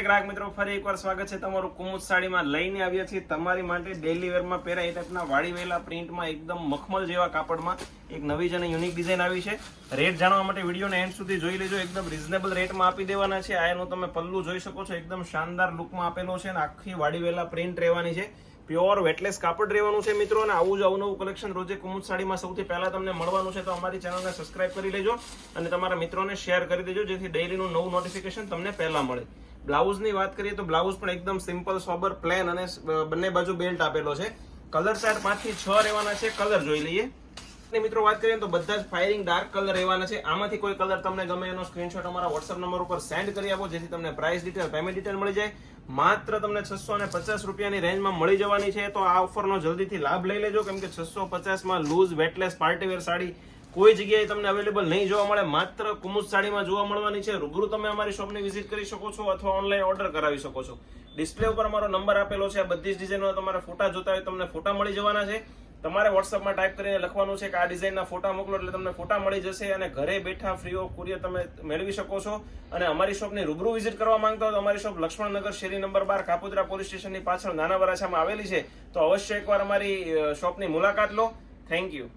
ગ્રાહક મિત્રો ફરી એકવાર સ્વાગત છે તમારું કુમુદ સાડીમાં લઈને આવ્યા છીએ તમારી માટે ડેલી વેરમાં પહેરાય એ ટાઈપના વાળી વેલા પ્રિન્ટમાં એકદમ મખમલ જેવા કાપડમાં એક નવી જ અને યુનિક ડિઝાઇન આવી છે. રેટ જાણવા માટે વિડીયોને એન્ડ સુધી જોઈ લેજો. એકદમ રિઝનેબલ રેટમાં આપી દેવાના છે. આ એનું તમે પલ્લું જોઈ શકો છો, એકદમ શાનદાર લુકમાં આપેલો છે અને આખી વાળી વેલા પ્રિન્ટ રહેવાની છે. પ્યોર વેટલેસ કાપડ રહેવાનું છે મિત્રો. અને આવું જ અવનવું કલેક્શન રોજે કુમુદ સાડીમાં સૌથી પહેલા તમને મળવાનું છે. તો અમારી ચેનલને સબસ્ક્રાઇબ કરી લેજો અને તમારા મિત્રોને શેર કરી દેજો, જેથી ડેઈલીનું નવું નોટિફિકેશન તમને પહેલા મળે. બ્લાઉઝની વાત કરીએ તો બ્લાઉઝ પણ એકદમ સિમ્પલ, સોબર, પ્લેન અને બંને બાજુ બેલ્ટ આપેલો છે. કલર ચાર્ટ 5 થી 6 રહેવાના છે. કલર જોઈ લઈએ મિત્રો. વાત કરીએ તો બધા જ ફાયરિંગ ડાર્ક કલર રહેવાના છે. આમાંથી કોઈ કલર તમને ગમે એનો સ્ક્રીનશોટ અમારા વોટ્સઅપ નંબર ઉપર સેન્ડ કરી આપો, જેથી તમને પ્રાઇસ ડિટેલ, પેમેન્ટ ડિટેલ મળી જાય. માત્ર તમને 650 રૂપિયાની રેન્જમાં મળી જવાની છે. તો આ ઓફરનો જલ્દીથી લાભ લઈ લેજો, કેમ કે 650માં લૂઝ વેટલેસ પાર્ટીવેર સાડી કોઈ જગ્યાએ તમને અવેલેબલ નહીં જોવા મળે. માત્ર કુમુદ સાડીમાં જોવા મળવાની છે. રૂબરૂ તમે અમારી શોપની વિઝિટ કરી શકો છો અથવા ઓનલાઈન ઓર્ડર કરાવી શકો છો. ડિસ્પ્લે ઉપર અમારો નંબર આપેલો છે. આ બધી જ ડિઝાઇનમાં તમારે ફોટા જોતા હોય તમને ફોટા મળી જવાના છે. તમારે વોટ્સઅપમાં ટાઈપ કરીને લખવાનું છે કે આ ડિઝાઇનના ફોટા મોકલો, એટલે તમને ફોટા મળી જશે અને ઘરે બેઠા ફ્રી ઓફ કુરિયર તમે મેળવી શકો છો. અને અમારી શોપની રૂબરૂ વિઝિટ કરવા માંગતા હો તો અમારી શોપ લક્ષ્મણનગર શેરી નંબર 12 કાપોદ્રા પોલીસ સ્ટેશનની પાછળ નાના વરાછામાં આવેલી છે. તો અવશ્ય એકવાર અમારી શોપની મુલાકાત લો. Thank you.